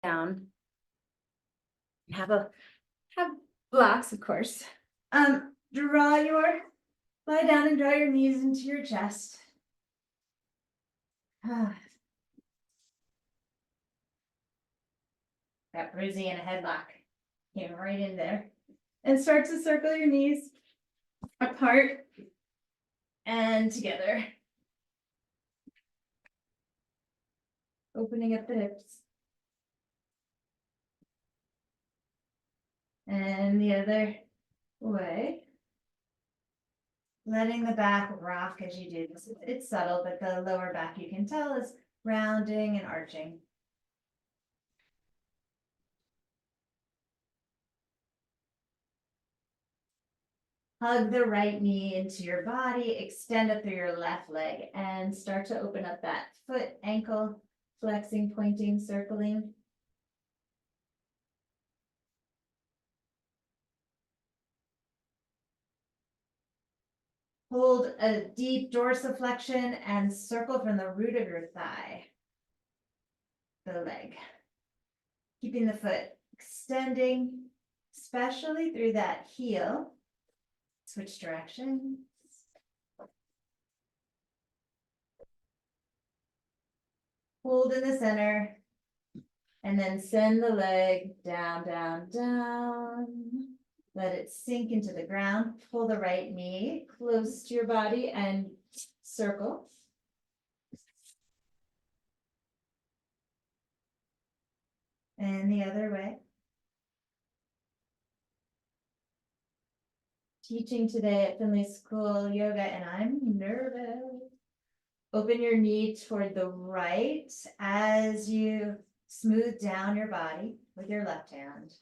down. Have blocks, of course. Lie down and draw your knees into your chest. Got Brucey in a headlock. Came right in there. And start to circle your knees apart and together. Opening up the hips. And the other way. Letting the back rock as you do this. It's subtle, but the lower back you can tell is rounding and arching. Hug the right knee into your body, extend up through your left leg, and start to open up that foot, ankle, flexing, pointing, circling. Hold a deep dorsiflexion and circle from the root of your thigh, the leg. Keeping the foot extending, especially through that heel. Switch directions. Hold in the center, and then send the leg down, down, down. Let it sink into the ground. Pull the right knee close to your body and circle. And the other way. Teaching today at Finley School Yoga, and I'm nervous. Open your knee toward the right as you smooth down your body with your left hand.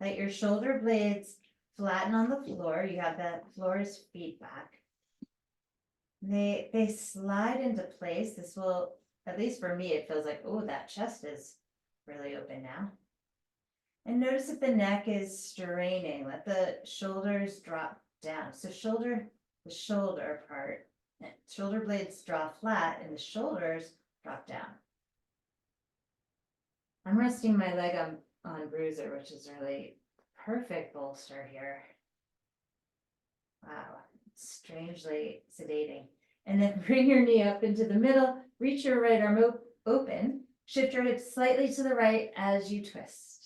Let your shoulder blades flatten on the floor. You have the floor's feedback. They slide into place. This will, at least for me, it feels like, oh, that chest is really open now. And notice if the neck is straining. Let the shoulders drop down. So the shoulder part, shoulder blades draw flat and the shoulders drop down. I'm resting my leg on Bruiser, which is really perfect bolster here. Wow, strangely sedating. And then bring your knee up into the middle, reach your right arm open, shift your hips slightly to the right as you twist.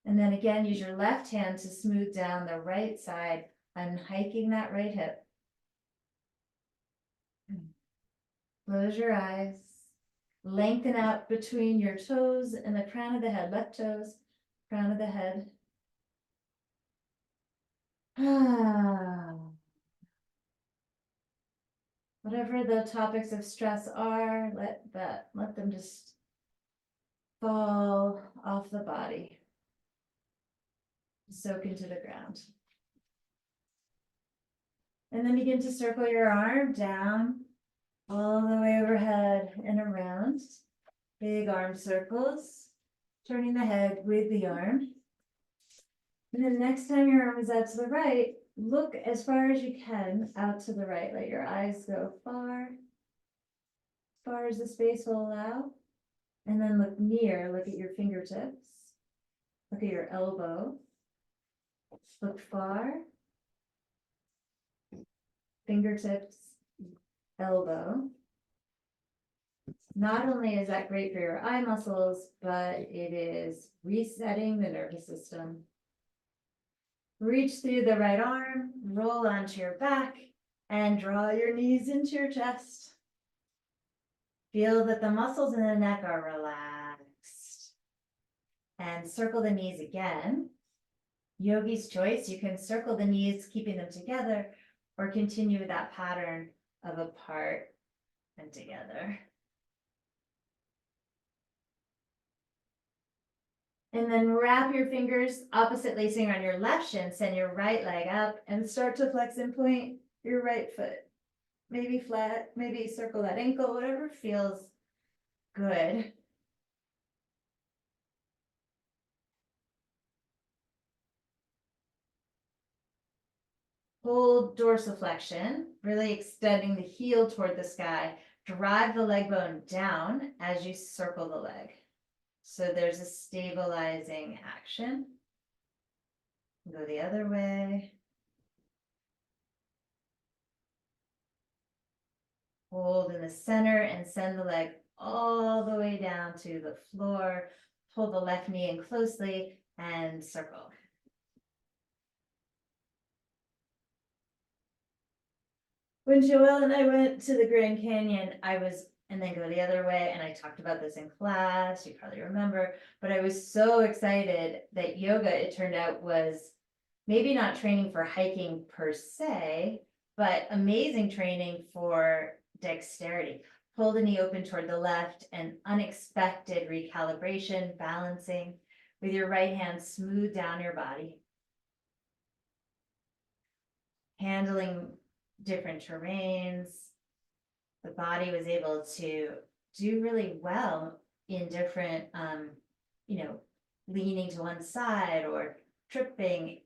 And then again, use your left hand to smooth down the right side, unhiking that right hip. Close your eyes. Lengthen out between your toes and the crown of the head, left toes, crown of the head. Whatever the topics of stress are, let them just fall off the body. Soak into the ground. And then begin to circle your arm down all the way overhead and around. Big arm circles, turning the head with the arm. And then next time your arm is out to the right, look as far as you can out to the right. Let your eyes go as far as the space will allow. And then look near, look at your fingertips. Look at your elbow. Look far. Fingertips, elbow. Not only is that great for your eye muscles, but it is resetting the nervous system. Reach through the right arm, roll onto your back, and draw your knees into your chest. Feel that the muscles in the neck are relaxed. And circle the knees again. Yogi's choice, you can circle the knees, keeping them together, or continue with that pattern of apart and together. And then wrap your fingers opposite lacing around your left shin, send your right leg up and start to flex and point your right foot. Maybe flat, maybe circle that ankle, whatever feels good. Hold dorsiflexion, really extending the heel toward the sky. Drive the leg bone down as you circle the leg. So there's a stabilizing action. Go the other way. Hold in the center and send the leg all the way down to the floor. Hold the left knee in closely and circle. When Joelle and I went to the Grand Canyon, and then go the other way, and I talked about this in class, you probably remember, but I was so excited that yoga, it turned out, was maybe not training for hiking per se, but amazing training for dexterity. Pull the knee open toward the left and unexpected recalibration, balancing. With your right hand, smooth down your body. Handling different terrains. The body was able to do really well in different, leaning to one side or tripping.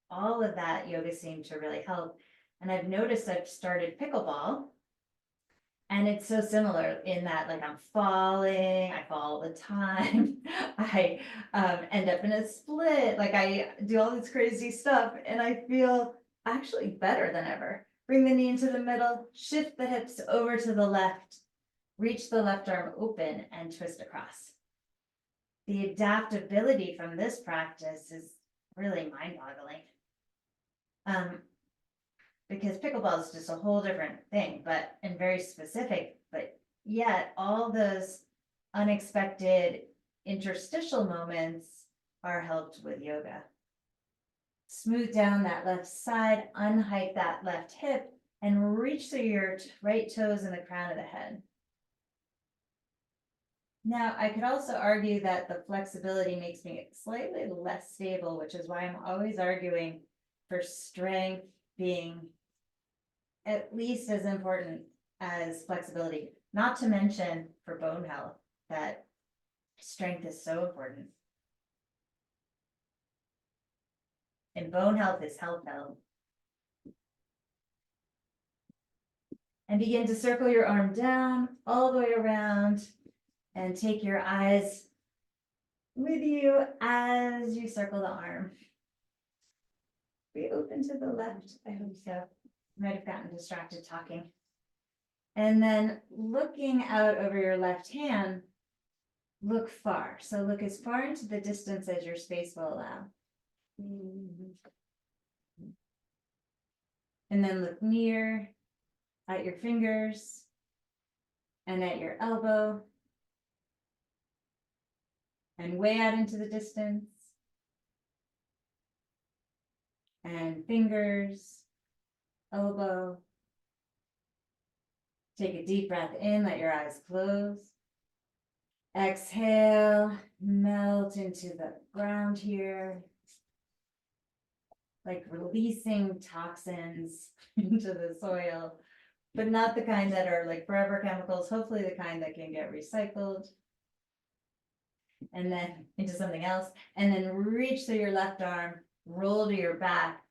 All of that yoga seemed to really help. And I've noticed I've started pickleball. And it's so similar in that, like, I'm falling, I fall all the time. I end up in a split, like I do all this crazy stuff and I feel actually better than ever. Bring the knee into the middle, shift the hips over to the left, reach the left arm open and twist across. The adaptability from this practice is really mind-boggling. Because pickleball is just a whole different thing, and very specific, but yet all those unexpected interstitial moments are helped with yoga. Smooth down that left side, unhike that left hip, and reach through your right toes in the crown of the head. Now, I could also argue that the flexibility makes me slightly less stable, which is why I'm always arguing for strength being at least as important as flexibility, not to mention for bone health, that strength is so important. And bone health is health health. And begin to circle your arm down all the way around and take your eyes with you as you circle the arm. Be open to the left, I hope so. Might have gotten distracted talking. And then looking out over your left hand, look far. So look as far into the distance as your space will allow. And then look near at your fingers and at your elbow. And way out into the distance. And fingers, elbow. Take a deep breath in, let your eyes close. Exhale, melt into the ground here. Like releasing toxins into the soil, but not the kind that are like forever chemicals, hopefully the kind that can get recycled. And then into something else, and then reach through your left arm, roll to your back,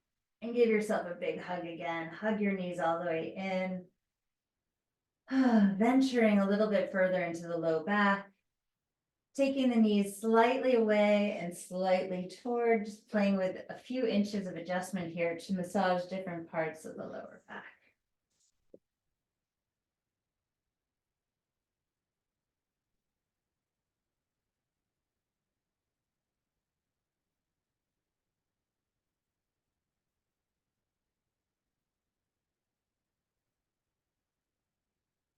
and give yourself a big hug again. Hug your knees all the way in. Venturing a little bit further into the low back, taking the knees slightly away and slightly towards, playing with a few inches of adjustment here to massage different parts of the lower back.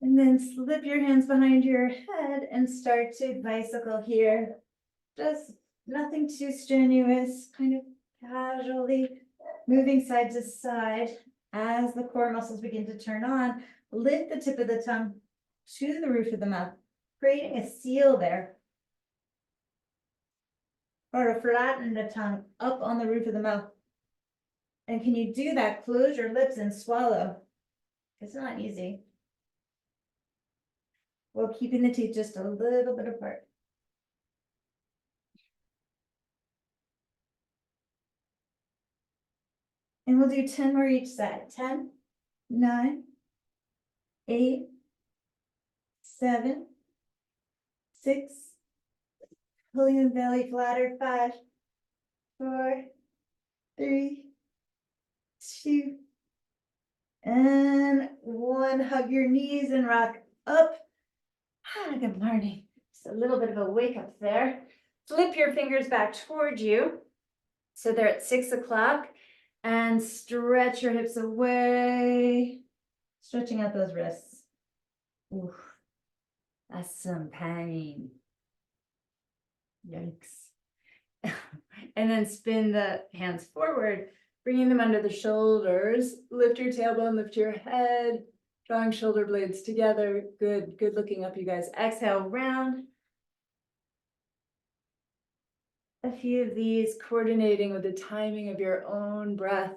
And then slip your hands behind your head and start to bicycle here. Just nothing too strenuous, kind of casually moving side to side. As the core muscles begin to turn on, lift the tip of the tongue to the roof of the mouth, creating a seal there. Or to flatten the tongue up on the roof of the mouth. And can you do that? Close your lips and swallow. It's not easy. While keeping the teeth just a little bit apart. And we'll do 10 more each side. 10, 9, 8, 7, 6, Pulling the belly flatter. 5, 4, 3, 2, and 1. Hug your knees and rock up. Good morning. Just a little bit of a wake up there. Flip your fingers back toward you. So they're at 6 o'clock, and stretch your hips away. Stretching out those wrists. Oof, that's some pain. Yikes. And then spin the hands forward, bringing them under the shoulders. Lift your tailbone, lift your head, drawing shoulder blades together. Good, good looking up, you guys. Exhale, round. A few of these, coordinating with the timing of your own breath.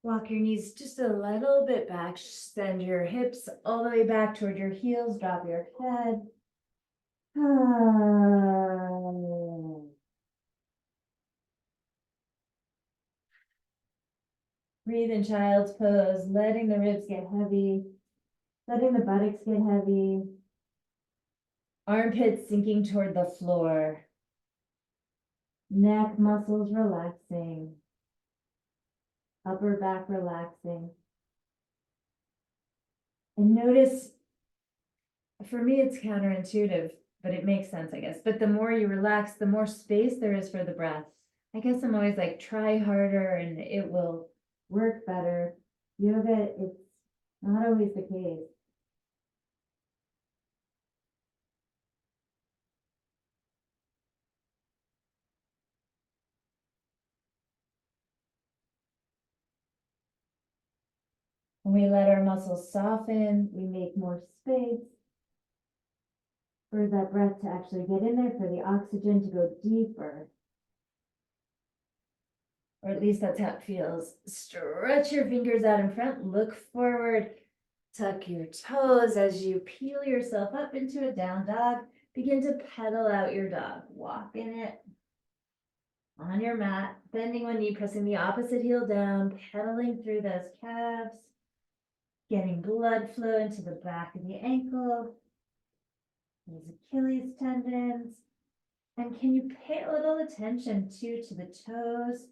Walk your knees just a little bit back. Send your hips all the way back toward your heels. Drop your head. Breathe in child's pose, letting the ribs get heavy, letting the buttocks get heavy. Armpits sinking toward the floor. Neck muscles relaxing. Upper back relaxing. And notice, for me, it's counterintuitive, but it makes sense, I guess. But the more you relax, the more space there is for the breath. I guess I'm always like, try harder and it will work better. Yoga, it's not always the case. When we let our muscles soften, we make more space for that breath to actually get in there, for the oxygen to go deeper. Or at least that's how it feels. Stretch your fingers out in front, look forward, tuck your toes as you peel yourself up into a down dog. Begin to pedal out your dog. Walk in it on your mat, bending one knee, pressing the opposite heel down, pedaling through those calves, getting blood flow into the back of the ankle, those Achilles tendons. And can you pay a little attention too to the toes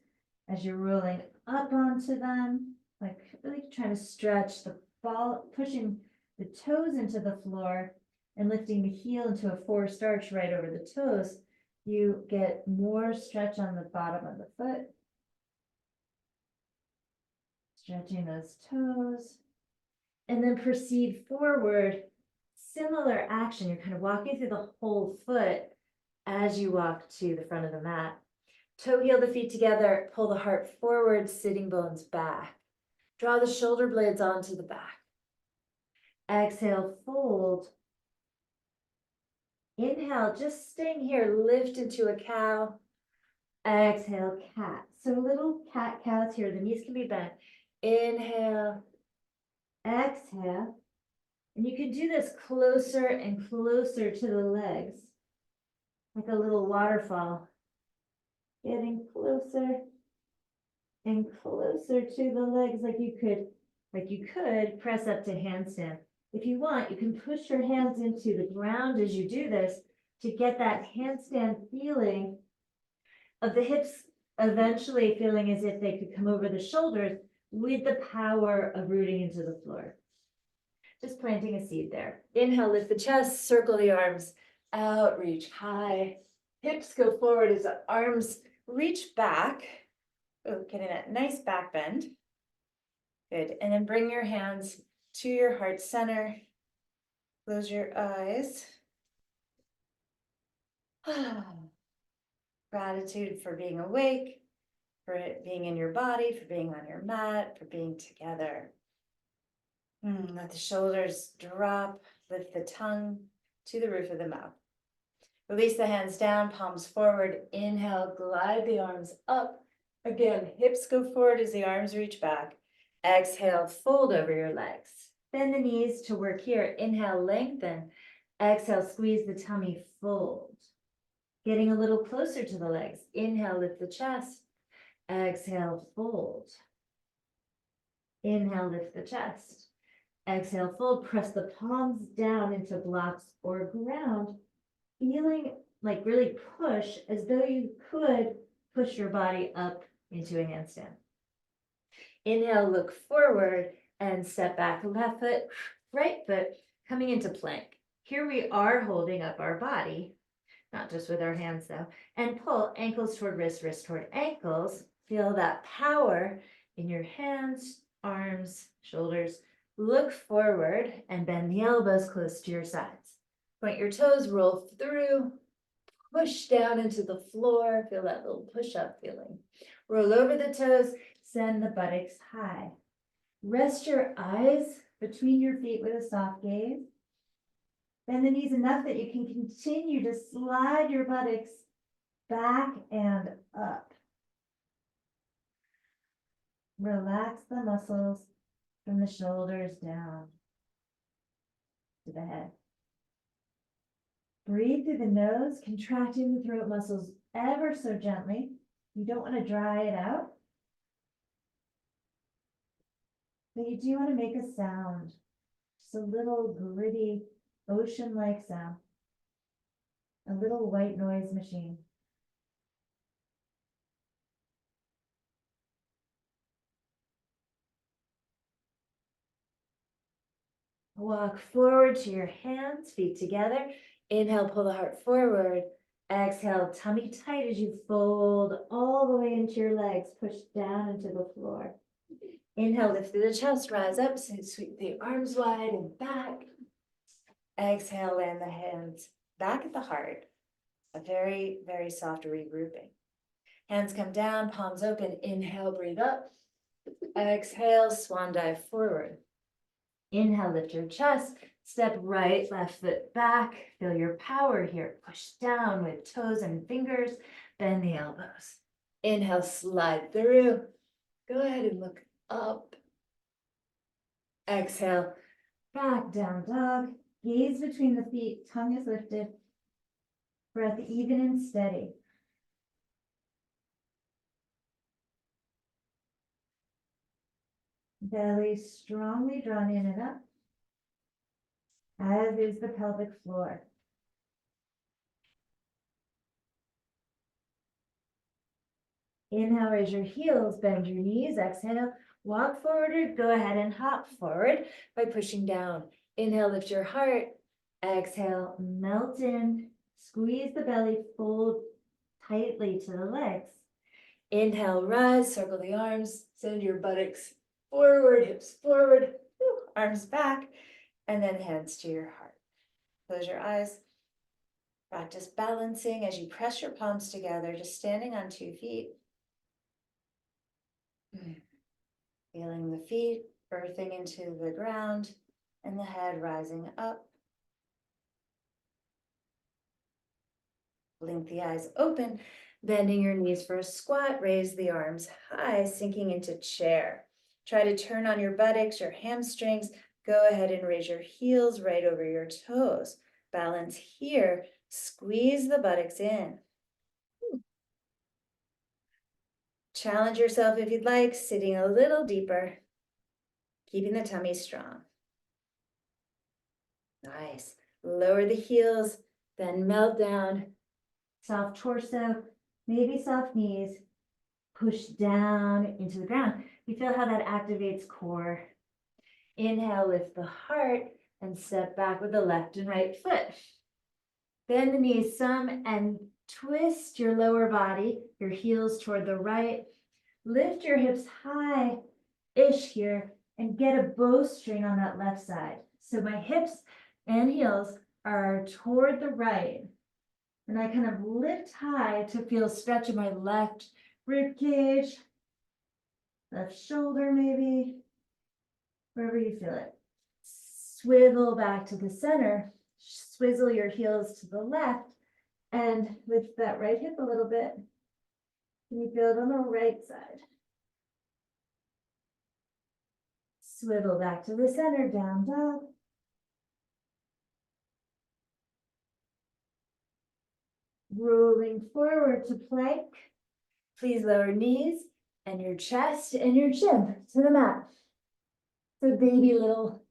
as you're rolling up onto them, like really trying to stretch the ball, pushing the toes into the floor and lifting the heel into a forced arch right over the toes. You get more stretch on the bottom of the foot. Stretching those toes. And then proceed forward. Similar action. You're kind of walking through the whole foot as you walk to the front of the mat. Toe heel the feet together, pull the heart forward, sitting bones back. Draw the shoulder blades onto the back. Exhale, fold. Inhale, just staying here, lift into a cow. Exhale, cat. So little cat cows here, the knees can be bent. Inhale, exhale. And you can do this closer and closer to the legs, like a little waterfall. Getting closer and closer to the legs, like you could press up to handstand. If you want, you can push your hands into the ground as you do this to get that handstand feeling of the hips eventually feeling as if they could come over the shoulders with the power of rooting into the floor. Just planting a seed there. Inhale, lift the chest, circle the arms out, reach high. Hips go forward as the arms reach back. Oh, getting that nice back bend. Good. And then bring your hands to your heart center. Close your eyes. Gratitude for being awake, for it being in your body, for being on your mat, for being together. Let the shoulders drop, lift the tongue to the roof of the mouth. Release the hands down, palms forward. Inhale, glide the arms up. Again, hips go forward as the arms reach back. Exhale, fold over your legs. Bend the knees to work here. Inhale, lengthen. Exhale, squeeze the tummy, fold. Getting a little closer to the legs. Inhale, lift the chest. Exhale, fold. Inhale, lift the chest. Exhale, fold. Press the palms down into blocks or ground, feeling like really push as though you could push your body up into a handstand. Inhale, look forward and step back. Left foot, right foot, coming into plank. Here we are holding up our body, not just with our hands though, and pull ankles toward wrists, wrists toward ankles. Feel that power in your hands, arms, shoulders. Look forward and bend the elbows close to your sides. Point your toes, roll through, push down into the floor. Feel that little push-up feeling. Roll over the toes, send the buttocks high. Rest your eyes between your feet with a soft gaze. Bend the knees enough that you can continue to slide your buttocks back and up. Relax the muscles from the shoulders down to the head. Breathe through the nose, contracting the throat muscles ever so gently. You don't want to dry it out, but you do want to make a sound, just a little gritty, ocean-like sound, a little white noise machine. Walk forward to your hands, feet together. Inhale, pull the heart forward. Exhale, tummy tight as you fold all the way into your legs, push down into the floor. Inhale, lift through the chest, rise up, sweep the arms wide and back. Exhale, land the hands back at the heart. A very, very soft regrouping. Hands come down, palms open. Inhale, breathe up. Exhale, swan dive forward. Inhale, lift your chest, step right, left foot back. Feel your power here. Push down with toes and fingers, bend the elbows. Inhale, slide through. Go ahead and look up. Exhale, back down dog. Gaze between the feet, tongue is lifted. Breath even and steady. Belly strongly drawn in and up, as is the pelvic floor. Inhale, raise your heels, bend your knees. Exhale, walk forward or go ahead and hop forward by pushing down. Inhale, lift your heart. Exhale, melt in. Squeeze the belly, fold tightly to the legs. Inhale, rise, circle the arms, send your buttocks forward, hips forward, arms back, and then hands to your heart. Close your eyes. Practice balancing as you press your palms together, just standing on 2 feet. Feeling the feet earthing into the ground and the head rising up. Blink the eyes open, bending your knees for a squat, raise the arms high, sinking into chair. Try to turn on your buttocks, your hamstrings. Go ahead and raise your heels right over your toes. Balance here, squeeze the buttocks in. Challenge yourself if you'd like, sitting a little deeper, keeping the tummy strong. Nice. Lower the heels, then melt down. Soft torso, maybe soft knees. Push down into the ground. You feel how that activates core. Inhale, lift the heart and step back with the left and right foot. Bend the knees some and twist your lower body, your heels toward the right. Lift your hips high-ish here and get a bowstring on that left side. So my hips and heels are toward the right. And I kind of lift high to feel stretch in my left rib cage, left shoulder maybe, wherever you feel it. Swivel back to the center, swizzle your heels to the left, and lift that right hip a little bit. Can you feel it on the right side? Swivel back to the center, down dog. Rolling forward to plank. Please lower knees and your chest and your chin to the mat. So baby little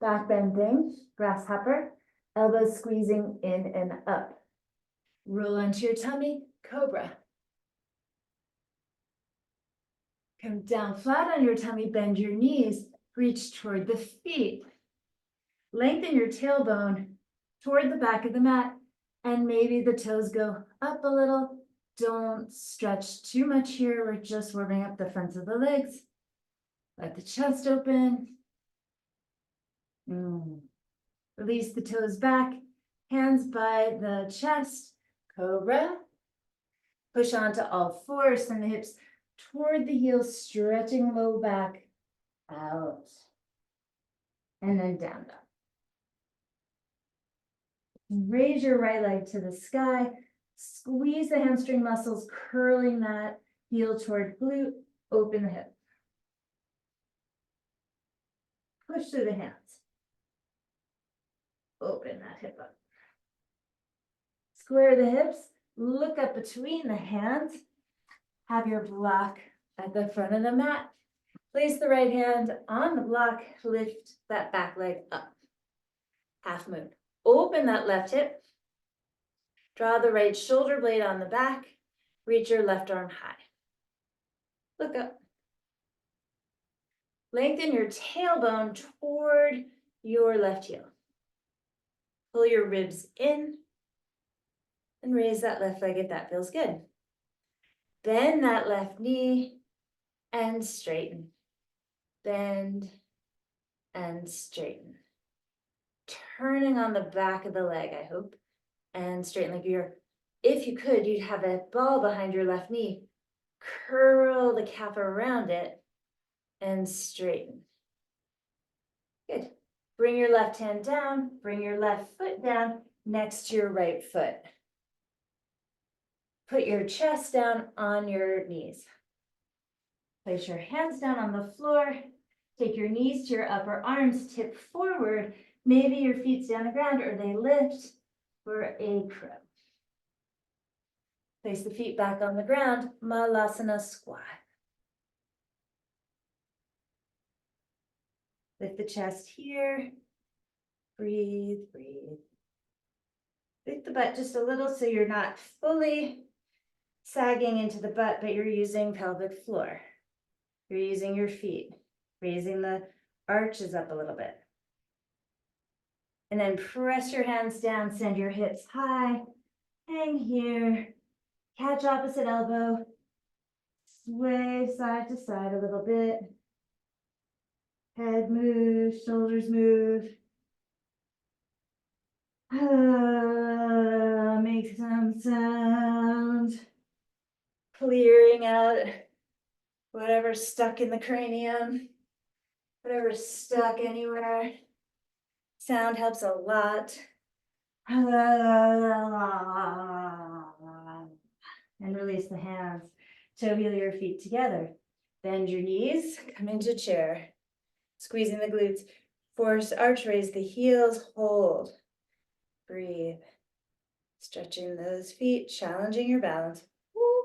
back bend thing, grasshopper, elbows squeezing in and up. Roll onto your tummy, cobra. Come down flat on your tummy, bend your knees, reach toward the feet. Lengthen your tailbone toward the back of the mat, and maybe the toes go up a little. Don't stretch too much here. We're just warming up the fronts of the legs. Let the chest open. Release the toes back, hands by the chest, cobra. Push onto all fours, send the hips toward the heels, stretching low back, out. And then down dog. Raise your right leg to the sky, squeeze the hamstring muscles, curling that heel toward glute, open the hip. Push through the hands. Open that hip up. Square the hips, look up between the hands. Have your block at the front of the mat. Place the right hand on the block, lift that back leg up. Half moon. Open that left hip. Draw the right shoulder blade on the back. Reach your left arm high. Look up. Lengthen your tailbone toward your left heel. Pull your ribs in and raise that left leg if that feels good. Bend that left knee and straighten. Bend and straighten. Turning on the back of the leg, I hope, and straighten like you're, if you could, you'd have a ball behind your left knee. Curl the calf around it and straighten. Good. Bring your left hand down, bring your left foot down next to your right foot. Put your chest down on your knees. Place your hands down on the floor. Take your knees to your upper arms, tip forward. Maybe your feet's down the ground or they lift for a crow. Place the feet back on the ground, Malasana squat. Lift the chest here. Breathe, breathe. Lift the butt just a little so you're not fully sagging into the butt, but you're using pelvic floor. You're using your feet, raising the arches up a little bit. And then press your hands down, send your hips high, hang here, catch opposite elbow, sway side to side a little bit. Head moves, shoulders move. Make some sound. Clearing out whatever's stuck in the cranium, whatever's stuck anywhere. Sound helps a lot. And release the hands. Toe heel your feet together. Bend your knees, come into chair. Squeezing the glutes. Force arch, raise the heels, hold. Breathe. Stretching those feet, challenging your balance. Woo.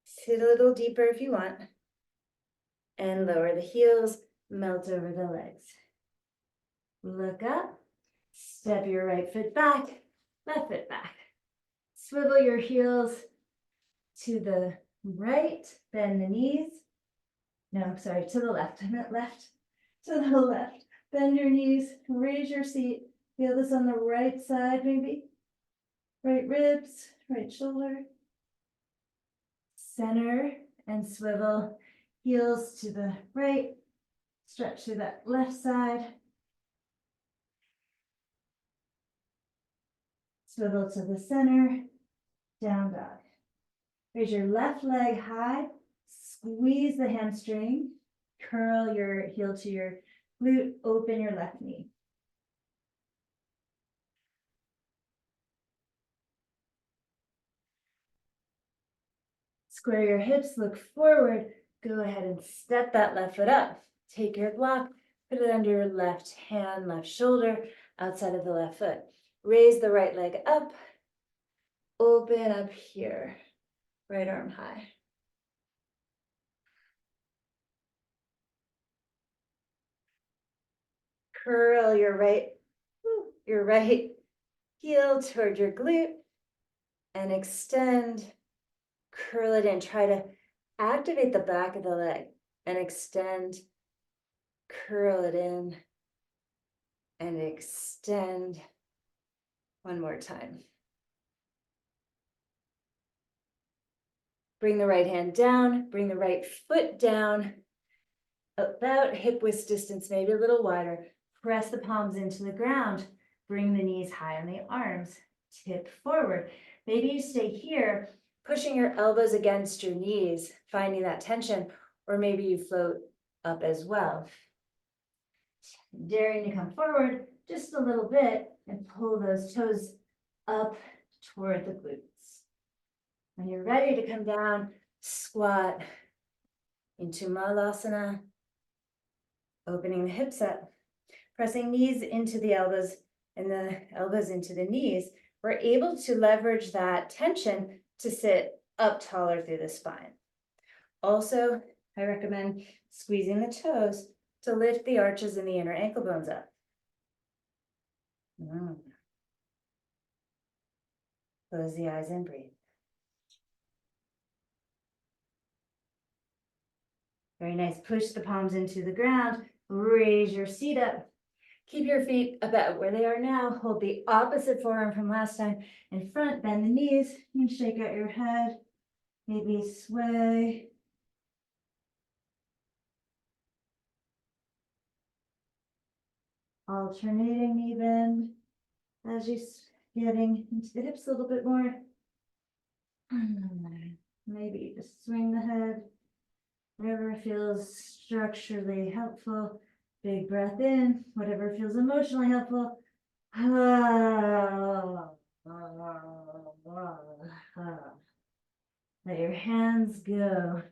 Sit a little deeper if you want. And lower the heels, melt over the legs. Look up, step your right foot back, left foot back. Swivel your heels to the right, bend the knees. No, I'm sorry, to the left. I meant left. To the left. Bend your knees, raise your seat. Feel this on the right side, maybe. Right ribs, right shoulder. Center and swivel. Heels to the right. Stretch to that left side. Swivel to the center. Down dog. Raise your left leg high. Squeeze the hamstring. Curl your heel to your glute. Open your left knee. Square your hips, look forward. Go ahead and step that left foot up. Take your block, put it under your left hand, left shoulder, outside of the left foot. Raise the right leg up, open up here, right arm high. Curl your right heel toward your glute and extend, curl it in. Try to activate the back of the leg and extend, curl it in and extend. One more time. Bring the right hand down, bring the right foot down, about hip width distance, maybe a little wider. Press the palms into the ground. Bring the knees high on the arms. Tip forward. Maybe you stay here, pushing your elbows against your knees, finding that tension, or maybe you float up as well. Daring to come forward just a little bit and pull those toes up toward the glutes. When you're ready to come down, squat into Malasana, opening the hips up, pressing knees into the elbows and the elbows into the knees. We're able to leverage that tension to sit up taller through the spine. Also, I recommend squeezing the toes to lift the arches and the inner ankle bones up. Close the eyes and breathe. Very nice. Push the palms into the ground. Raise your seat up. Keep your feet about where they are now. Hold the opposite forearm from last time in front. Bend the knees and shake out your head. Maybe sway. Alternating knee bend as you're getting into the hips a little bit more. Maybe just swing the head. Whatever feels structurally helpful. Big breath in. Whatever feels emotionally helpful. Let your hands go.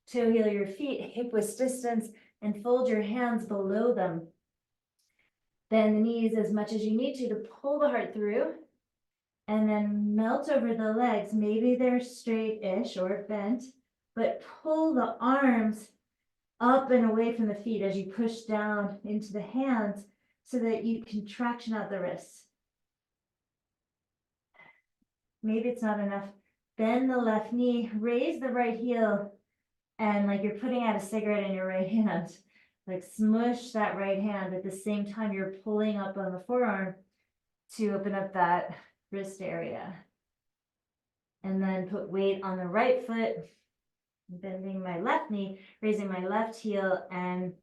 Toe heel your feet, hip width distance, and fold your hands below them. Bend the knees as much as you need to pull the heart through. And then melt over the legs. Maybe they're straight-ish or bent, but pull the arms up and away from the feet as you push down into the hands so that you can traction out the wrists. Maybe it's not enough. Bend the left knee, raise the right heel, and like you're putting out a cigarette in your right hand. Like smush that right hand at the same time you're pulling up on the forearm to open up that wrist area. And then put weight on the right foot, bending my left knee, raising my left heel and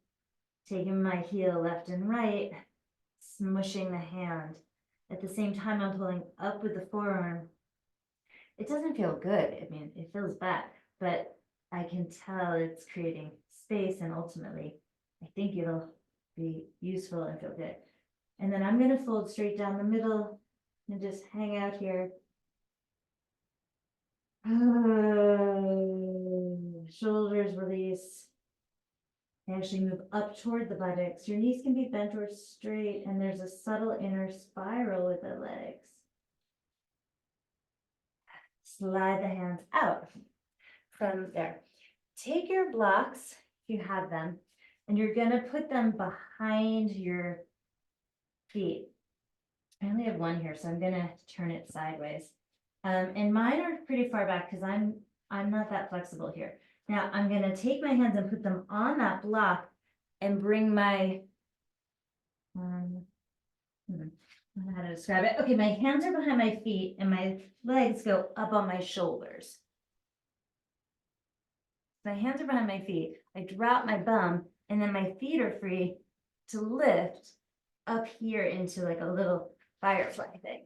taking my heel left and right, smushing the hand. At the same time, I'm pulling up with the forearm. It doesn't feel good. I mean, it feels bad, but I can tell it's creating space and ultimately, I think it'll be useful and feel good. And then I'm going to fold straight down the middle and just hang out here. Shoulders release. Actually move up toward the buttocks. Your knees can be bent or straight, and there's a subtle inner spiral with the legs. Slide the hands out from there. Take your blocks, if you have them, and you're going to put them behind your feet. I only have one here, so I'm going to turn it sideways. And mine are pretty far back because I'm not that flexible here. Now I'm going to take my hands and put them on that block and bring my, I don't know how to describe it. Okay, my hands are behind my feet and my legs go up on my shoulders. My hands are behind my feet. I drop my bum and then my feet are free to lift up here into like a little firefly thing.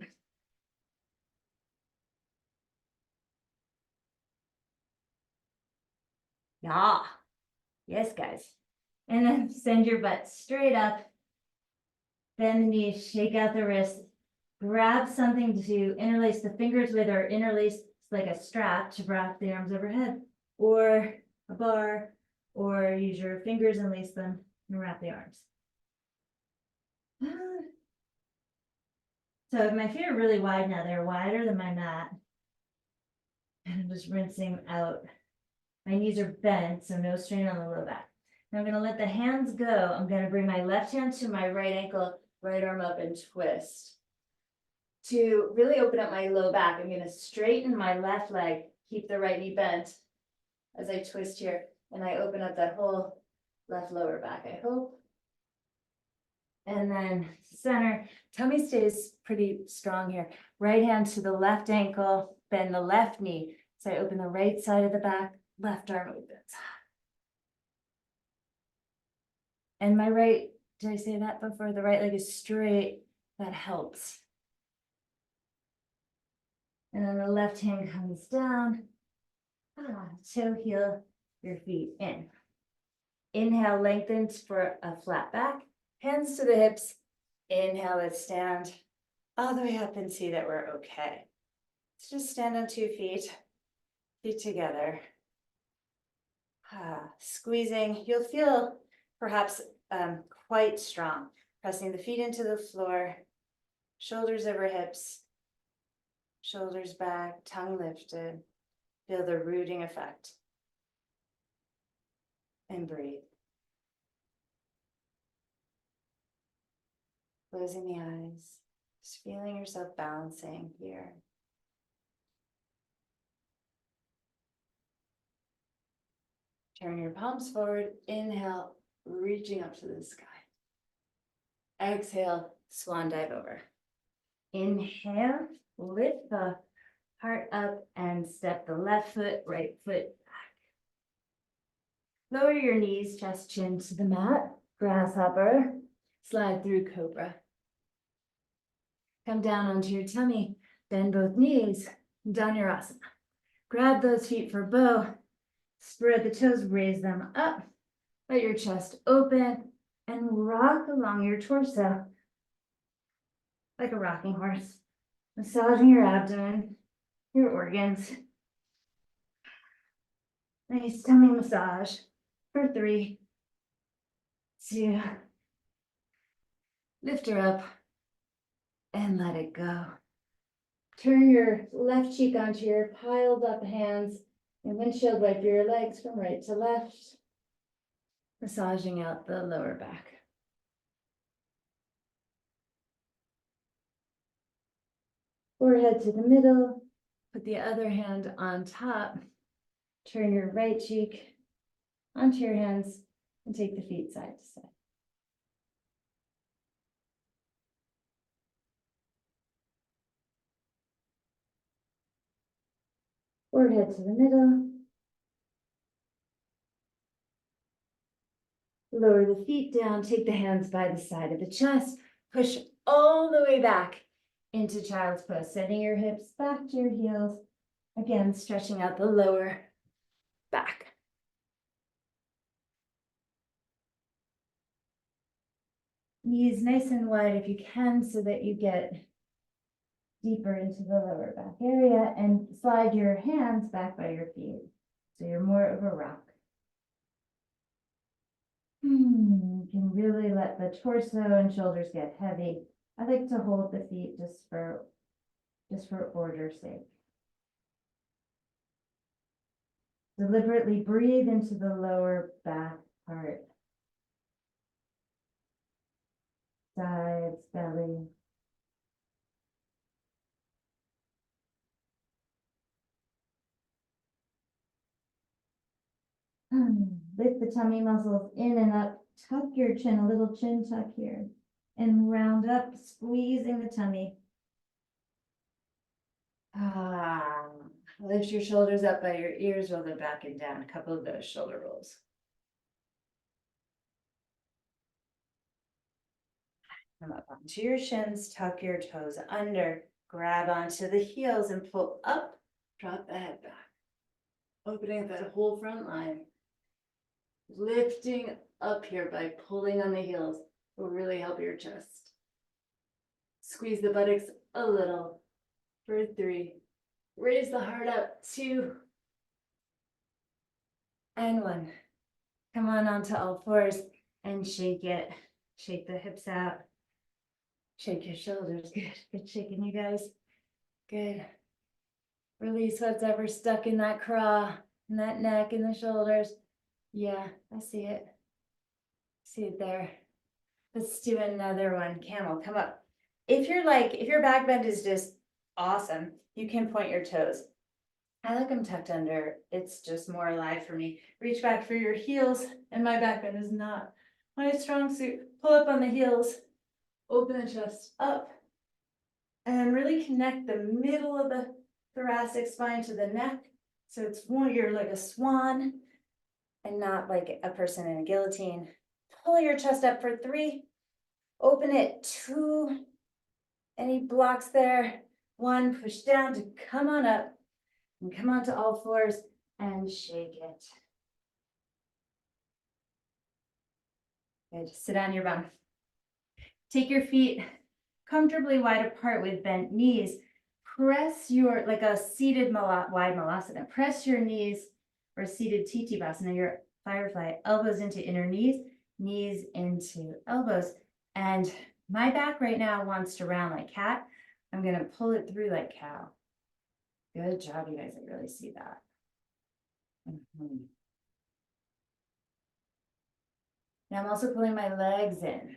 Yeah. Yes, guys. And then send your butt straight up. Bend the knees, shake out the wrists. Grab something to interlace the fingers with or interlace like a strap to wrap the arms overhead. Or a bar. Or use your fingers and lace them and wrap the arms. So my feet are really wide now. They're wider than my mat. And I'm just rinsing out. My knees are bent, so no strain on the low back. Now I'm gonna let the hands go. I'm gonna bring my left hand to my right ankle, right arm up and twist. To really open up my low back, I'm gonna straighten my left leg, keep the right knee bent as I twist here, and I open up that whole left lower back, I hope. And then center, tummy stays pretty strong here. Right hand to the left ankle, bend the left knee. So I open the right side of the back, left arm opens. And my right, did I say that before? The right leg is straight, that helps. And then the left hand comes down. Toe heel your feet in. Inhale, lengthens for a flat back. Hands to the hips. Inhale, let's stand all the way up and see that we're okay. Let's just stand on 2 feet, feet together. Squeezing, you'll feel perhaps quite strong. Pressing the feet into the floor, shoulders over hips, shoulders back, tongue lifted. Feel the rooting effect. And breathe. Closing the eyes, just feeling yourself balancing here. Turn your palms forward, inhale, reaching up to the sky. Exhale, swan dive over. Inhale, lift the heart up and step the left foot, right foot back. Lower your knees, chest, chin to the mat. Grasshopper, slide through cobra. Come down onto your tummy, bend both knees, Dhanurasana. Grab those feet for bow, spread the toes, raise them up, let your chest open, and rock along your torso like a rocking horse, massaging your abdomen, your organs. Nice tummy massage for 3, 2, lift her up and let it go. Turn your left cheek onto your piled up hands and windshield wipe your legs from right to left, massaging out the lower back. Forehead to the middle, put the other hand on top, turn your right cheek onto your hands and take the feet side to side. Forehead to the middle. Lower the feet down, take the hands by the side of the chest, push all the way back into child's pose, sending your hips back to your heels. Again, stretching out the lower back. Knees nice and wide if you can so that you get deeper into the lower back area and slide your hands back by your feet. So you're more of a rock. You can really let the torso and shoulders get heavy. I like to hold the feet just for order's sake. Deliberately breathe into the lower back part. Sides, belly. Lift the tummy muscles in and up. Tuck your chin, a little chin tuck here. And round up, squeezing the tummy. Lift your shoulders up by your ears, roll them back and down. A couple of those shoulder rolls. Come up onto your shins, tuck your toes under, grab onto the heels and pull up, drop the head back. Opening that whole front line. Lifting up here by pulling on the heels will really help your chest. Squeeze the buttocks a little for 3. Raise the heart up, 2. And 1. Come on onto all fours and shake it. Shake the hips out. Shake your shoulders. Good. Good shaking, you guys. Good. Release what's ever stuck in that craw, in that neck, in the shoulders. Yeah, I see it. See it there. Let's do another one. Camel, come up. If your back bend is just awesome, you can point your toes. I like them tucked under. It's just more alive for me. Reach back for your heels, and my back bend is not my strong suit. Pull up on the heels, open the chest up, and really connect the middle of the thoracic spine to the neck. So you're like a swan and not like a person in a guillotine. Pull your chest up for 3. Open it 2. Any blocks there? 1, push down to come on up and come onto all fours and shake it. Good. Sit on your bum. Take your feet comfortably wide apart with bent knees. Press like a seated wide malasana. Press your knees, or seated titibhasana, your firefly, elbows into inner knees, knees into elbows. And my back right now wants to round like cat. I'm going to pull it through like cow. Good job, you guys. I really see that. Now I'm also pulling my legs in.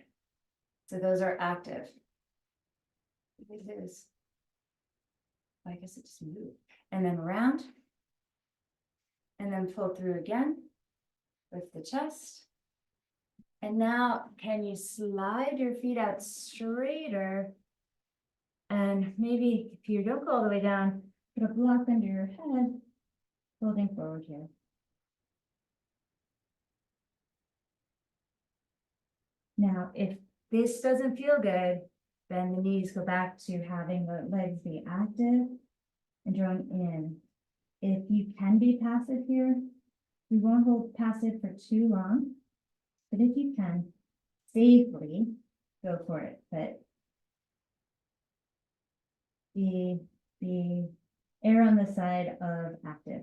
So those are active. It is. I guess it just moved. And then round. And then pull through again. Lift the chest. And now, can you slide your feet out straighter? And maybe if you don't go all the way down, put a block under your head, folding forward here. Now, if this doesn't feel good, then the knees go back to having the legs be active and drawn in. If you can be passive here, we won't hold passive for too long, but if you can safely, go for it. But be err on the side of active.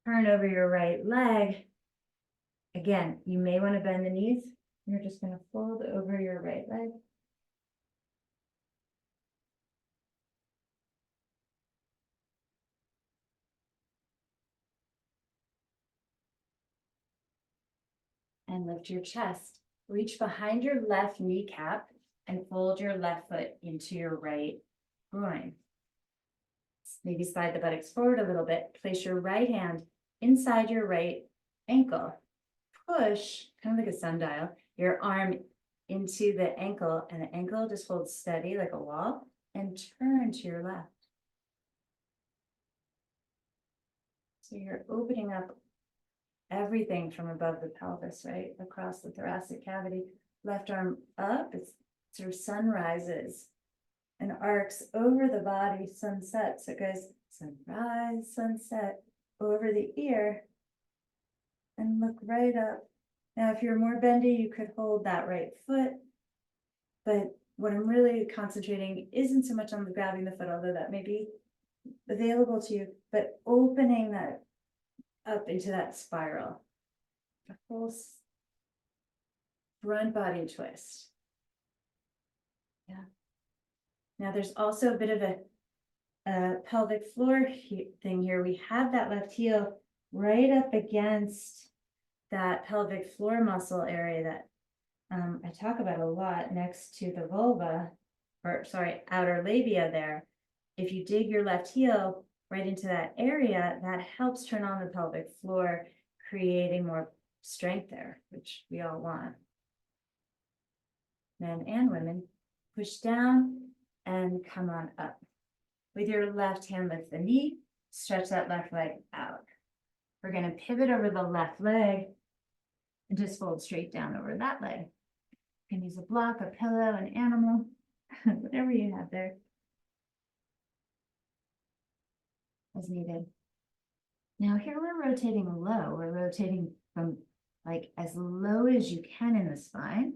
Turn over your right leg. Again, you may want to bend the knees. You're just going to fold over your right leg. And lift your chest. Reach behind your left kneecap and fold your left foot into your right groin. Maybe slide the buttocks forward a little bit. Place your right hand inside your right ankle. Push, kind of like a sundial, your arm into the ankle, and the ankle just holds steady like a wall, and turn to your left. So you're opening up everything from above the pelvis, right? Across the thoracic cavity. Left arm up, it's sort of sun rises and arcs over the body, sunset. So it goes sunrise, sunset, over the ear, and look right up. Now, if you're more bendy, you could hold that right foot. But what I'm really concentrating isn't so much on the grabbing the foot, although that may be available to you, but opening that up into that spiral. A whole front body twist. Yeah. Now there's also a bit of a pelvic floor thing here. We have that left heel right up against that pelvic floor muscle area that I talk about a lot next to the vulva, or sorry, outer labia there. If you dig your left heel right into that area, that helps turn on the pelvic floor, creating more strength there, which we all want. Men and women, push down and come on up. With your left hand, lift the knee, stretch that left leg out. We're going to pivot over the left leg and just fold straight down over that leg. You can use a block, a pillow, an animal, whatever you have there as needed. Now here we're rotating low. We're rotating from like as low as you can in the spine.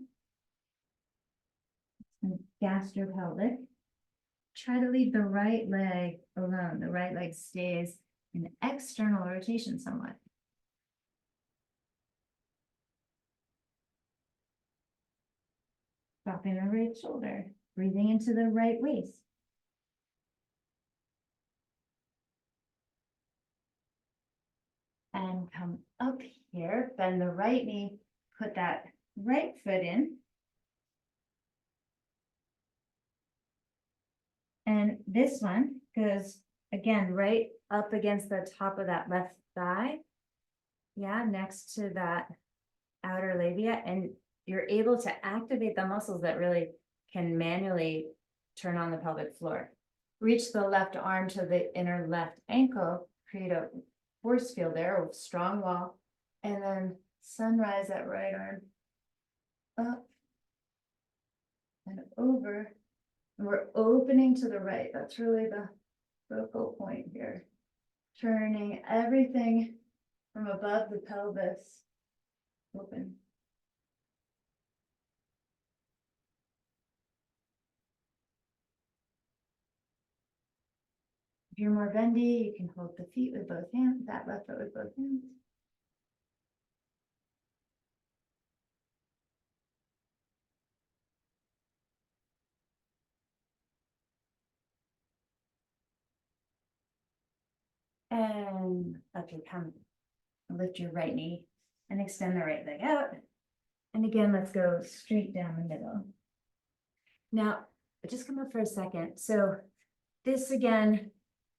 And gastropelvic. Try to leave the right leg alone. The right leg stays in external rotation somewhat. dropping the right shoulder, breathing into the right waist. And come up here, bend the right knee, put that right foot in. And this one goes again right up against the top of that left thigh. Yeah, next to that outer labia, and you're able to activate the muscles that really can manually turn on the pelvic floor. Reach the left arm to the inner left ankle, create a force field there, a strong wall, and then sunrise that right arm up and over. And we're opening to the right. That's really the focal point here. Turning everything from above the pelvis open. If you're more bendy, you can hold the feet with both hands, that left foot with both hands. And up you come. Lift your right knee and extend the right leg out. And again, let's go straight down the middle. Now, just come up for a second. So this again,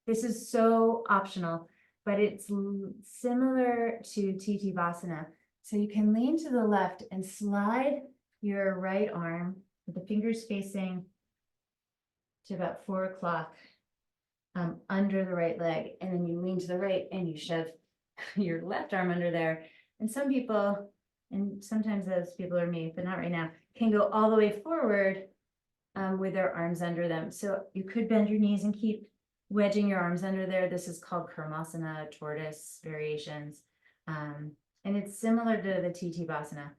this is so optional, but it's similar to Titivasana. So you can lean to the left and slide your right arm with the fingers facing to about 4 o'clock under the right leg. And then you lean to the right and you shove your left arm under there. And some people, and sometimes those people are me, but not right now, can go all the way forward with their arms under them. So you could bend your knees and keep wedging your arms under there. This is called Karmasana, tortoise variations. And it's similar to the Titivasana.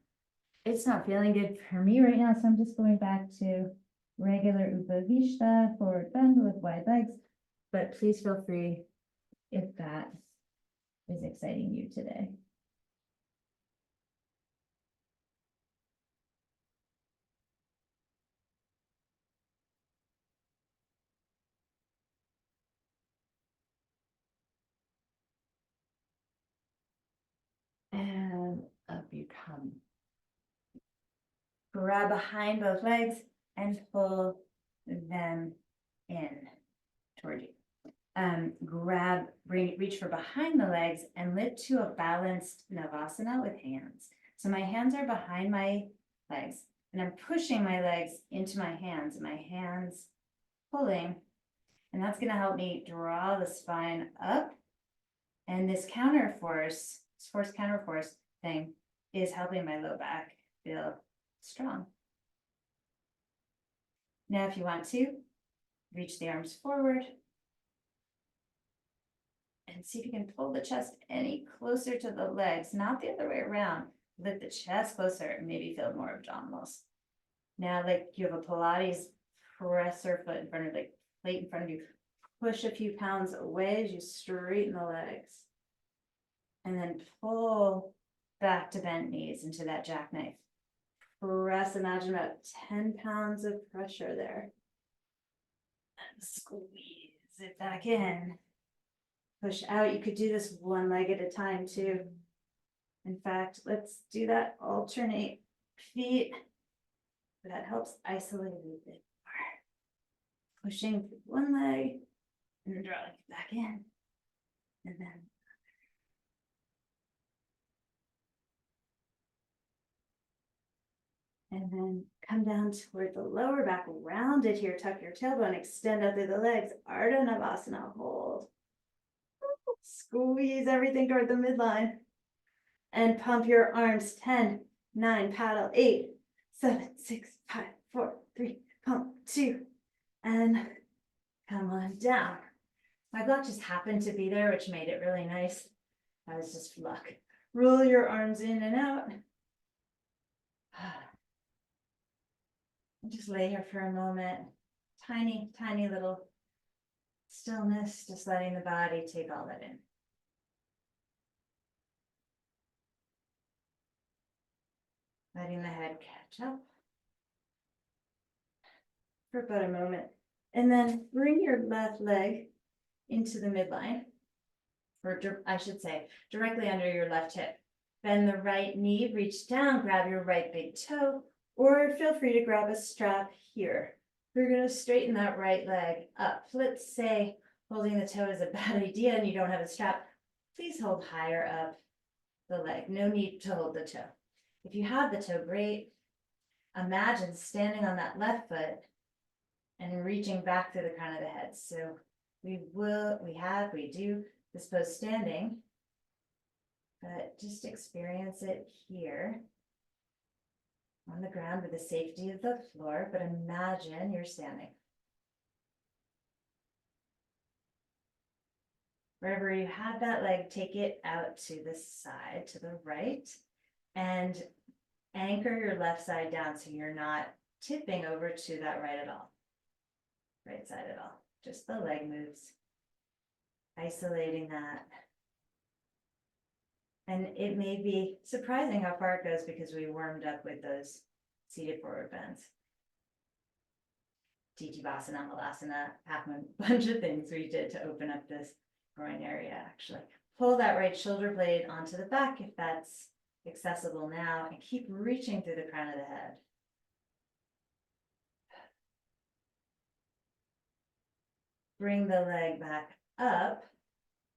It's not feeling good for me right now, so I'm just going back to regular Upavishta, forward bend with wide legs. But please feel free if that is exciting you today. And up you come. Grab behind both legs and pull them in toward you. Reach for behind the legs and lift to a balanced Navasana with hands. So my hands are behind my legs and I'm pushing my legs into my hands pulling, and that's going to help me draw the spine up. And this force counter force thing is helping my low back feel strong. Now, if you want to, reach the arms forward and see if you can pull the chest any closer to the legs, not the other way around. Lift the chest closer and maybe feel more abdominals. Now, like you have a Pilates presser foot in front of the plate in front of you, push a few pounds away as you straighten the legs. And then pull back to bent knees into that jackknife. Press, imagine about 10 pounds of pressure there. And squeeze it back in. Push out. You could do this one leg at a time too. In fact, let's do that. Alternate feet. That helps isolate a little bit more. Pushing one leg and then drawing it back in. And then and then come down toward the lower back, round it here, tuck your tailbone, extend out through the legs, Ardha Navasana, hold. Squeeze everything toward the midline. And pump your arms, 10, 9, paddle, 8, 7, 6, 5, 4, 3, pump, 2, and come on down. My block just happened to be there, which made it really nice. That was just luck. Roll your arms in and out. Just lay here for a moment. Tiny, tiny little stillness, just letting the body take all that in. Letting the head catch up. for about a moment. And then bring your left leg into the midline, or I should say, directly under your left hip. Bend the right knee, reach down, grab your right big toe, or feel free to grab a strap here. We're gonna straighten that right leg up. Let's say holding the toe is a bad idea and you don't have a strap. Please hold higher up the leg. No need to hold the toe. If you have the toe, great. Imagine standing on that left foot and reaching back through the crown of the head. So we do this pose standing, but just experience it here on the ground with the safety of the floor, but imagine you're standing. Wherever you have that leg, take it out to the side, to the right, and anchor your left side down so you're not tipping over to that right at all. Right side at all. Just the leg moves. Isolating that. And it may be surprising how far it goes because we warmed up with those seated forward bends. Titibhasana, Malasana, a bunch of things we did to open up this groin area actually. Pull that right shoulder blade onto the back if that's accessible now, and keep reaching through the crown of the head. Bring the leg back up.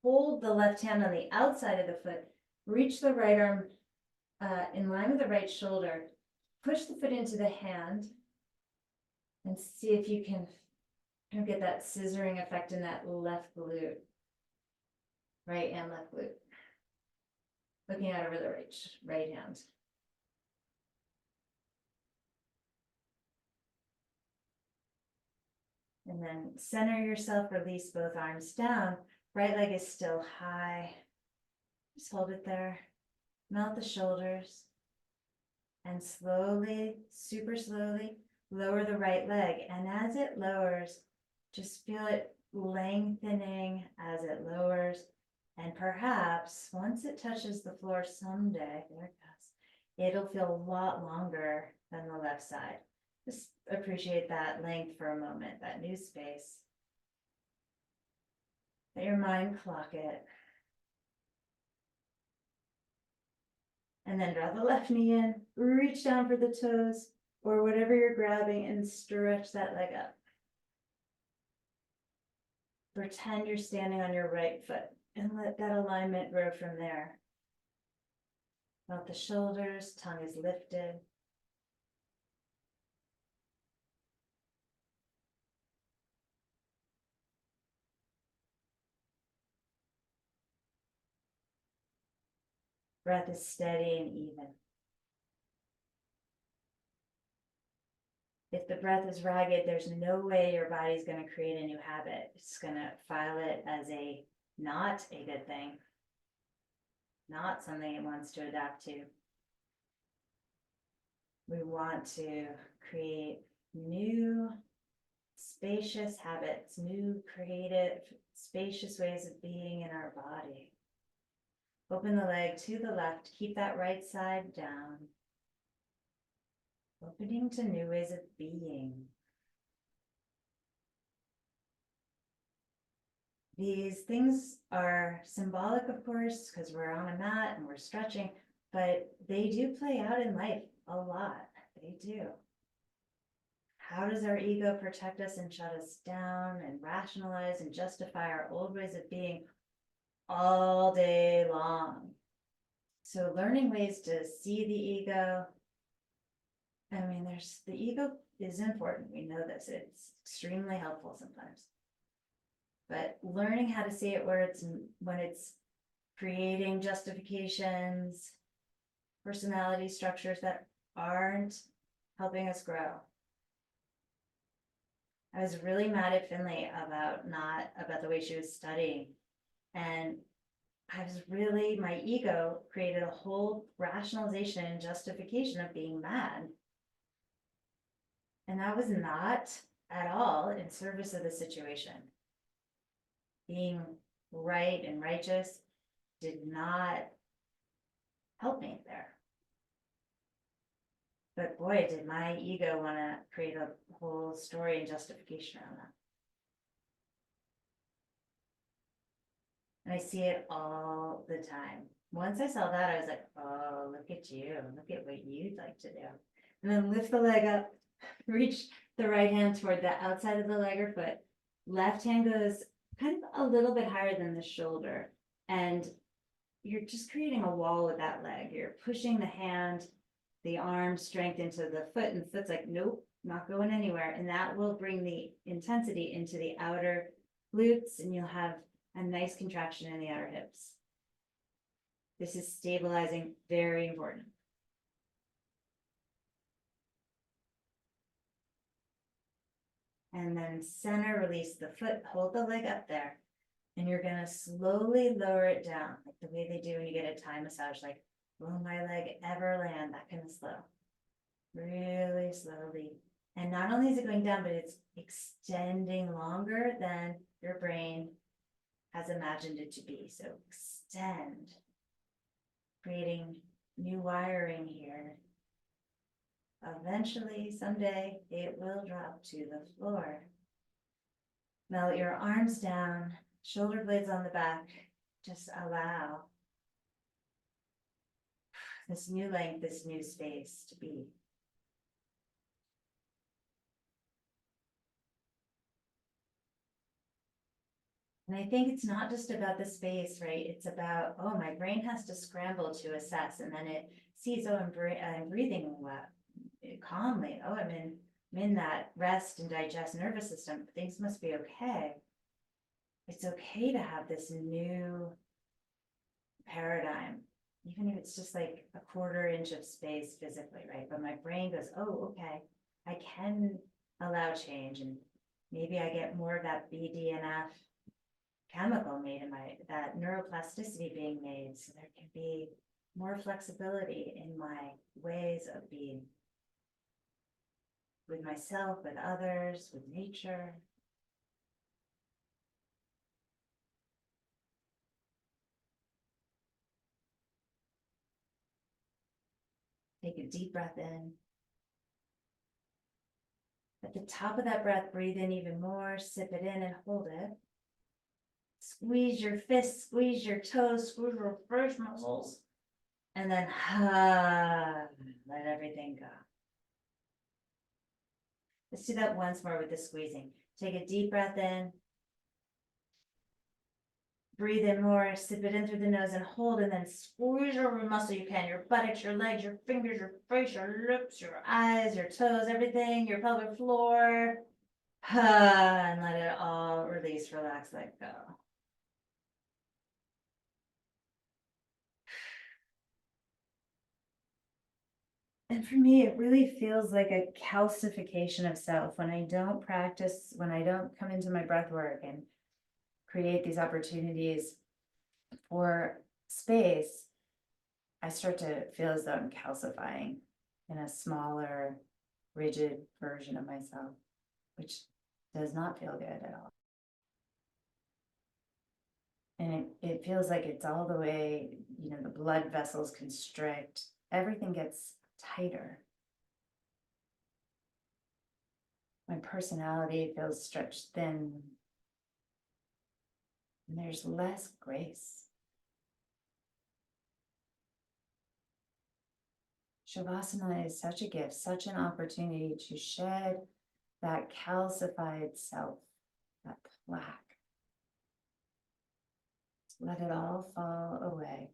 Hold the left hand on the outside of the foot. Reach the right arm in line with the right shoulder. Push the foot into the hand and see if you can get that scissoring effect in that left glute. Right and left glute. Looking out over the right hand. And then center yourself, release both arms down. Right leg is still high. Just hold it there. Melt the shoulders. And slowly, super slowly, lower the right leg. And as it lowers, just feel it lengthening as it lowers. And perhaps once it touches the floor someday, there it goes, it'll feel a lot longer than the left side. Just appreciate that length for a moment, that new space. Let your mind clock it. And then draw the left knee in, reach down for the toes or whatever you're grabbing and stretch that leg up. Pretend you're standing on your right foot and let that alignment grow from there. Melt the shoulders, tongue is lifted. Breath is steady and even. If the breath is ragged, there's no way your body's going to create a new habit. It's going to file it as not a good thing, not something it wants to adapt to. We want to create new, spacious habits, new, creative, spacious ways of being in our body. Open the leg to the left, keep that right side down. Opening to new ways of being. These things are symbolic, of course, because we're on a mat and we're stretching, but they do play out in life a lot. They do. How does our ego protect us and shut us down and rationalize and justify our old ways of being all day long? So learning ways to see the ego. I mean, the ego is important. We know this. It's extremely helpful sometimes. But learning how to see it when it's creating justifications, personality structures that aren't helping us grow. I was really mad at Finley about the way she was studying. And my ego created a whole rationalization and justification of being mad. And that was not at all in service of the situation. Being right and righteous did not help me there. But boy, did my ego want to create a whole story and justification around that. And I see it all the time. Once I saw that, I was like, oh, look at you. Look at what you'd like to do. And then lift the leg up, reach the right hand toward the outside of the leg or foot. Left hand goes kind of a little bit higher than the shoulder. And you're just creating a wall with that leg. You're pushing the hand, the arm strength into the foot, and the foot's like, nope, not going anywhere. And that will bring the intensity into the outer glutes, and you'll have a nice contraction in the outer hips. This is stabilizing, very important. And then center, release the foot, hold the leg up there. And you're gonna slowly lower it down, like the way they do when you get a Thai massage, like, will my leg ever land? That kind of slow. Really slowly. And not only is it going down, but it's extending longer than your brain has imagined it to be. So extend, creating new wiring here. Eventually, someday, it will drop to the floor. Now let your arms down, shoulder blades on the back. Just allow this new length, this new space to be. And I think it's not just about the space, right? It's about, oh, my brain has to scramble to assess, and then it sees, oh, I'm breathing well, calmly. Oh, I'm in that rest and digest nervous system. Things must be okay. It's okay to have this new paradigm, even if it's just like a 1/4 inch of space physically, right? But my brain goes, oh, okay, I can allow change, and maybe I get more of that BDNF chemical made in that neuroplasticity being made, so there can be more flexibility in my ways of being with myself, with others, with nature. Take a deep breath in. At the top of that breath, breathe in even more, sip it in and hold it. Squeeze your fists, squeeze your toes, squeeze your face muscles, and then let everything go. Let's do that once more with the squeezing. Take a deep breath in. Breathe in more, sip it in through the nose and hold, and then squeeze every muscle you can, your buttocks, your legs, your fingers, your face, your lips, your eyes, your toes, everything, your pelvic floor. And let it all release, relax, let go. And for me, it really feels like a calcification of self when I don't practice, when I don't come into my breath work and create these opportunities for space. I start to feel as though I'm calcifying in a smaller, rigid version of myself, which does not feel good at all. And it feels like it's all the way, the blood vessels constrict, everything gets tighter. My personality feels stretched thin, and there's less grace. Shavasana is such a gift, such an opportunity to shed that calcified self, that plaque. Let it all fall away.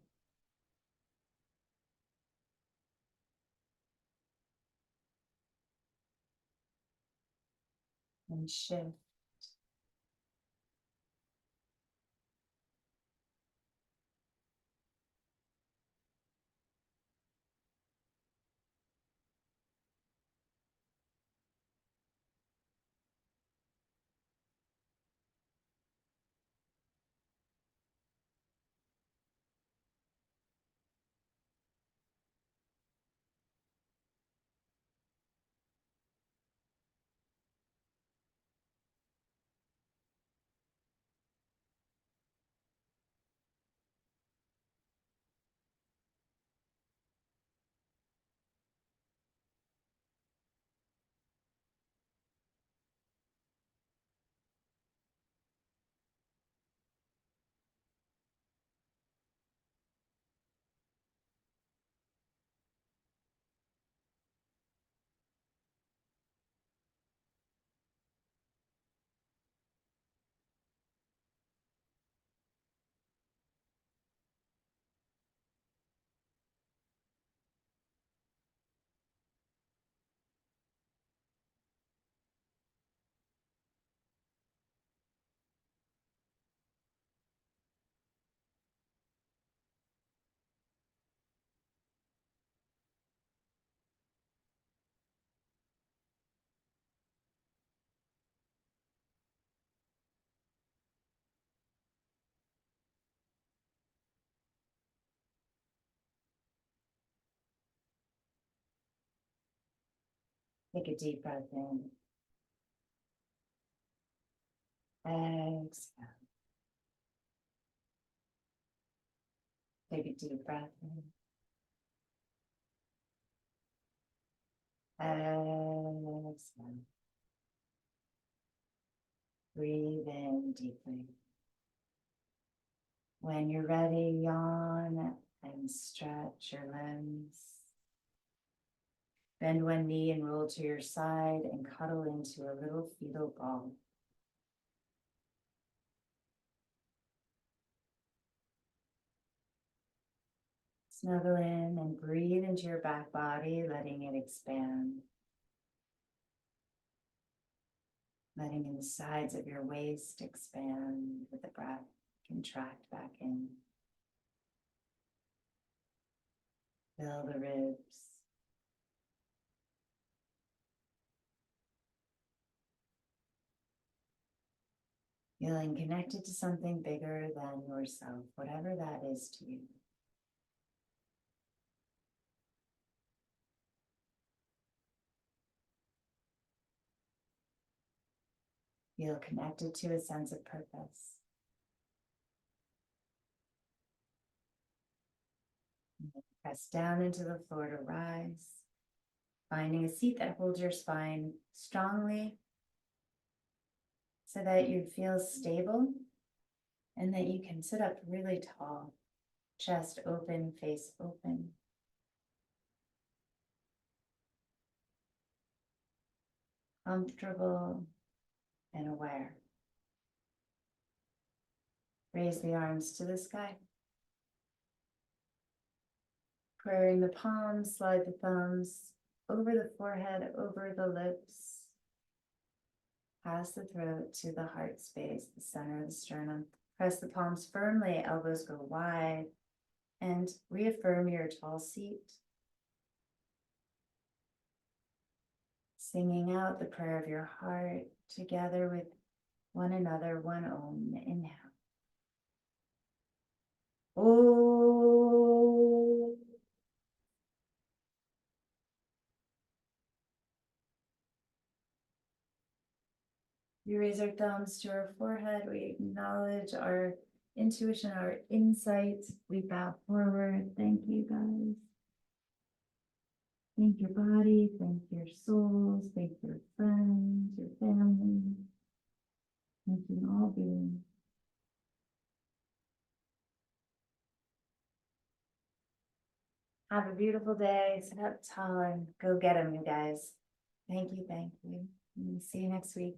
And shift. Take a deep breath in. Exhale. Take a deep breath in. Exhale. Breathe in deeply. When you're ready, yawn and stretch your limbs. Bend one knee and roll to your side and cuddle into a little fetal ball. Snuggle in and breathe into your back body, letting it expand. Letting the sides of your waist expand with the breath. Contract back in. Fill the ribs. Feeling connected to something bigger than yourself, whatever that is to you. Feel connected to a sense of purpose. Press down into the floor to rise, finding a seat that holds your spine strongly so that you feel stable and that you can sit up really tall, chest open, face open. Comfortable and aware. Raise the arms to the sky. Squaring the palms, slide the thumbs over the forehead, over the lips. Pass the throat to the heart space, the center of the sternum. Press the palms firmly, elbows go wide, and reaffirm your tall seat. Singing out the prayer of your heart together with one another, one Om. Inhale. Om. We raise our thumbs to our forehead. We acknowledge our intuition, our insight. We bow forward. Thank you, guys. Thank your body. Thank your souls. Thank your friends, your family. Thank you all beings. Have a beautiful day. Sit up tall and go get them, you guys. Thank you. Thank you. See you next week.